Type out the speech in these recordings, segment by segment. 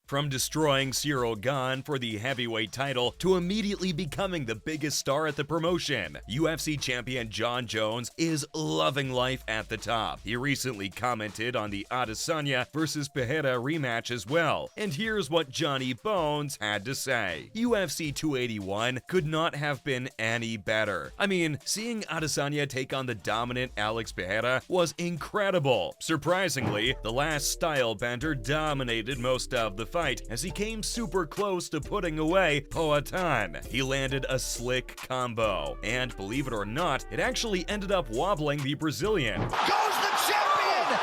From destroying Cyril Gane for the heavyweight title to immediately becoming the biggest star at the promotion, UFC champion Jon Jones is loving life at the top. He recently commented on the Adesanya vs Pereira rematch as well, and here's what Johnny Bones had to say. UFC 281 could not have been any better. I mean, seeing Adesanya take on the dominant Alex Pereira was incredible. Surprisingly, the last style bender dominated most of the fight as he came super close to putting away Poatan. He landed a slick combo, and believe it or not, it actually ended up wobbling the Brazilian. Goes the champion!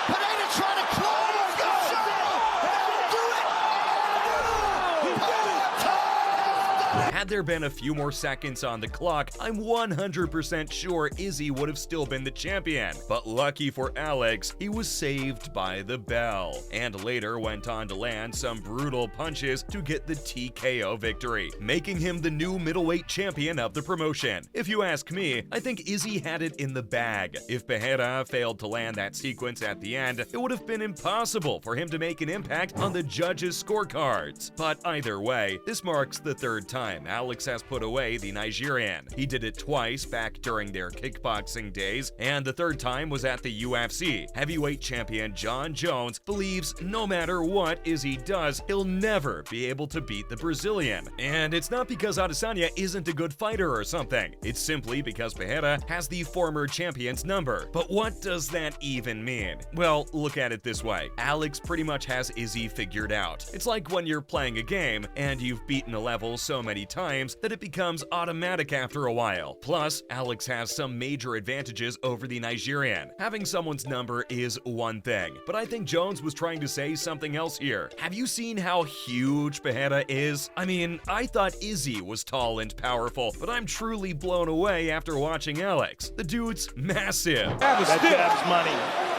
Pereira trying to close the circle! And do it! Had there been a few more seconds on the clock, I'm 100% sure Izzy would have still been the champion. But lucky for Alex, he was saved by the bell, and later went on to land some brutal punches to get the TKO victory, making him the new middleweight champion of the promotion. If you ask me, I think Izzy had it in the bag. If Pereira failed to land that sequence at the end, it would have been impossible for him to make an impact on the judges' scorecards. But either way, this marks the third time Alex has put away the Nigerian. He did it twice back during their kickboxing days, and the third time was at the UFC. Heavyweight champion Jon Jones believes no matter what Izzy does, he'll never be able to beat the Brazilian. And it's not because Adesanya isn't a good fighter or something. It's simply because Pereira has the former champion's number. But what does that even mean? Well, look at it this way. Alex pretty much has Izzy figured out. It's like when you're playing a game and you've beaten a level so many times that it becomes automatic after a while. Plus, Alex has some major advantages over the Nigerian. Having someone's number is one thing, but I think Jones was trying to say something else here. Have you seen how huge Pereira is? I mean, I thought Izzy was tall and powerful, but I'm truly blown away after watching Alex. The dude's massive. That jab's money.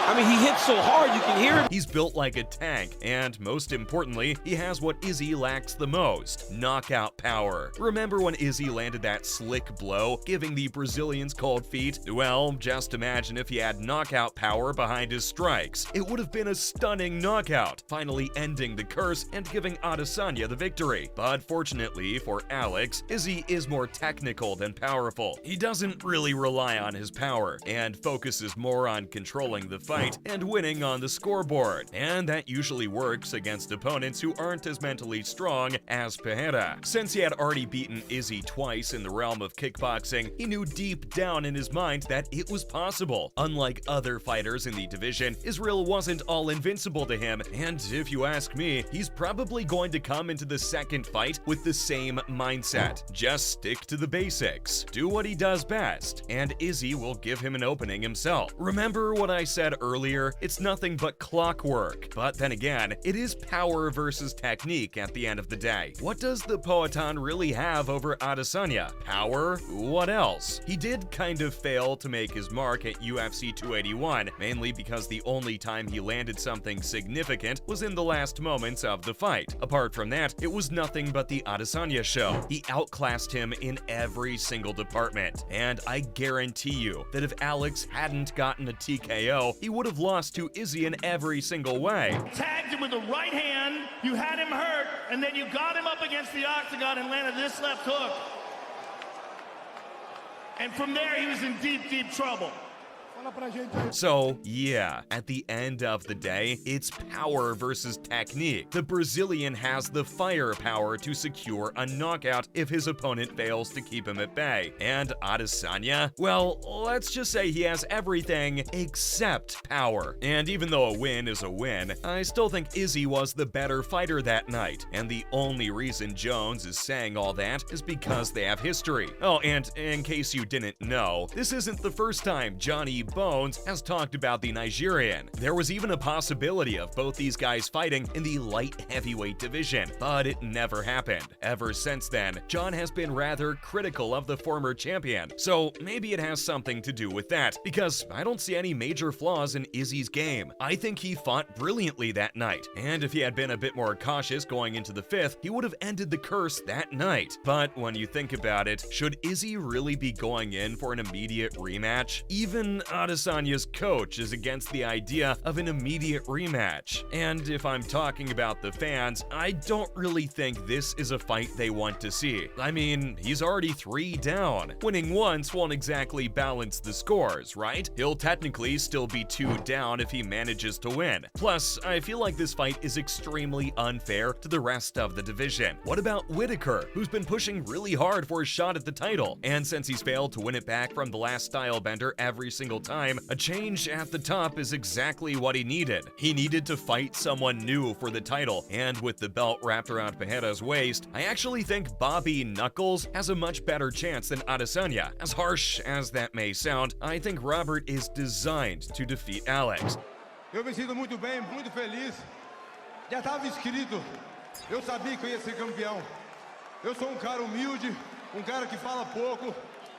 I mean, he hits so hard you can hear it. He's built like a tank, and most importantly, he has what Izzy lacks the most: knockout power. Remember when Izzy landed that slick blow, giving the Brazilians cold feet? Well, just imagine if he had knockout power behind his strikes. It would have been a stunning knockout, finally ending the curse and giving Adesanya the victory. But fortunately for Alex, Izzy is more technical than powerful. He doesn't really rely on his power, and focuses more on controlling the fight and winning on the scoreboard, and that usually works against opponents who aren't as mentally strong as Pereira. Since he had already beaten Izzy twice in the realm of kickboxing, he knew deep down in his mind that it was possible. Unlike other fighters in the division, Israel wasn't all invincible to him, and if you ask me, he's probably going to come into the second fight with the same mindset. Just stick to the basics, do what he does best, and Izzy will give him an opening himself. Remember what I said earlier, it's nothing but clockwork. But then again, it is power versus technique at the end of the day. What does the Poatan really have over Adesanya? Power? What else? He did kind of fail to make his mark at UFC 281, mainly because the only time he landed something significant was in the last moments of the fight. Apart from that, it was nothing but the Adesanya show. He outclassed him in every single department, and I guarantee you that if Alex hadn't gotten a TKO, he would have lost to Izzy in every single way. Tagged him with the right hand, you had him hurt, and then you got him up against the octagon and landed this left hook. And from there, he was in deep, deep trouble. So, yeah, at the end of the day, it's power versus technique. The Brazilian has the firepower to secure a knockout if his opponent fails to keep him at bay. And Adesanya? Well, let's just say he has everything except power. And even though a win is a win, I still think Izzy was the better fighter that night. And the only reason Jones is saying all that is because they have history. Oh, and in case you didn't know, this isn't the first time Johnny Bones has talked about the Nigerian. There was even a possibility of both these guys fighting in the light heavyweight division, but it never happened. Ever since then, Jon has been rather critical of the former champion, so maybe it has something to do with that, because I don't see any major flaws in Izzy's game. I think he fought brilliantly that night, and if he had been a bit more cautious going into the fifth, he would have ended the curse that night. But when you think about it, should Izzy really be going in for an immediate rematch? Even Adesanya's coach is against the idea of an immediate rematch. And if I'm talking about the fans, I don't really think this is a fight they want to see. I mean, he's already 3 down. Winning once won't exactly balance the scores, right? He'll technically still be 2 down if he manages to win. Plus, I feel like this fight is extremely unfair to the rest of the division. What about Whitaker, who's been pushing really hard for a shot at the title? And since he's failed to win it back from the last style bender every single time, a change at the top is exactly what he needed. He needed to fight someone new for the title, and with the belt wrapped around Pereira's waist, I actually think Bobby Knuckles has a much better chance than Adesanya. As harsh as that may sound, I think Robert is designed to defeat Alex. Eu me sinto muito bem, muito feliz. Já estava inscrito. Eu sabia que eu ia ser campeão. Eu sou cara humilde, cara que fala pouco,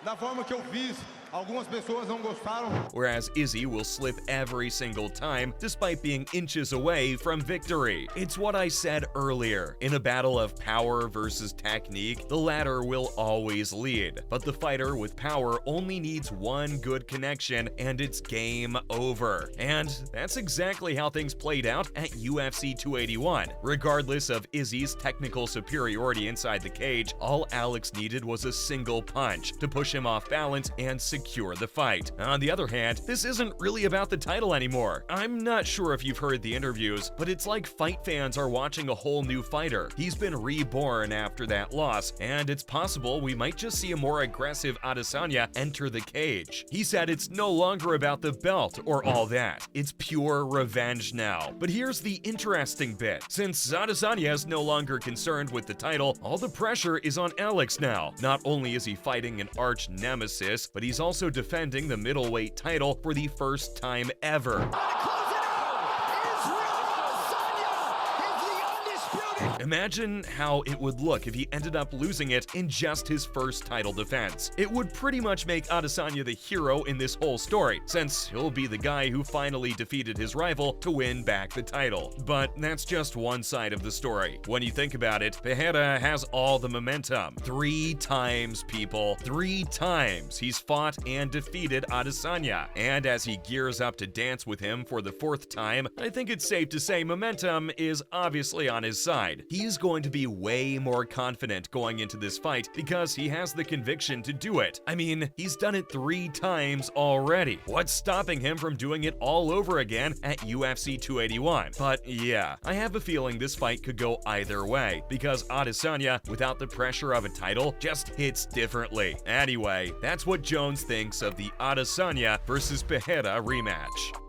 da forma que eu fiz. Algumas pessoas não gostaram. Whereas Izzy will slip every single time, despite being inches away from victory. It's what I said earlier. In a battle of power versus technique, the latter will always lead. But the fighter with power only needs one good connection, and it's game over. And that's exactly how things played out at UFC 281. Regardless of Izzy's technical superiority inside the cage, all Alex needed was a single punch to push him off balance and secure the fight. On the other hand, this isn't really about the title anymore. I'm not sure if you've heard the interviews, but it's like fight fans are watching a whole new fighter. He's been reborn after that loss, and it's possible we might just see a more aggressive Adesanya enter the cage. He said it's no longer about the belt or all that. It's pure revenge now. But here's the interesting bit. Since Adesanya is no longer concerned with the title, all the pressure is on Alex now. Not only is he fighting an arch nemesis, but he's also defending the middleweight title for the first time ever. Imagine how it would look if he ended up losing it in just his first title defense. It would pretty much make Adesanya the hero in this whole story, since he'll be the guy who finally defeated his rival to win back the title. But that's just one side of the story. When you think about it, Pereira has all the momentum. 3 times, people. 3 times he's fought and defeated Adesanya. And as he gears up to dance with him for the 4th time, I think it's safe to say momentum is obviously on his side. He's going to be way more confident going into this fight because he has the conviction to do it. I mean, he's done it 3 times already. What's stopping him from doing it all over again at UFC 281? But yeah, I have a feeling this fight could go either way because Adesanya, without the pressure of a title, just hits differently. Anyway, that's what Jones thinks of the Adesanya versus Pereira rematch.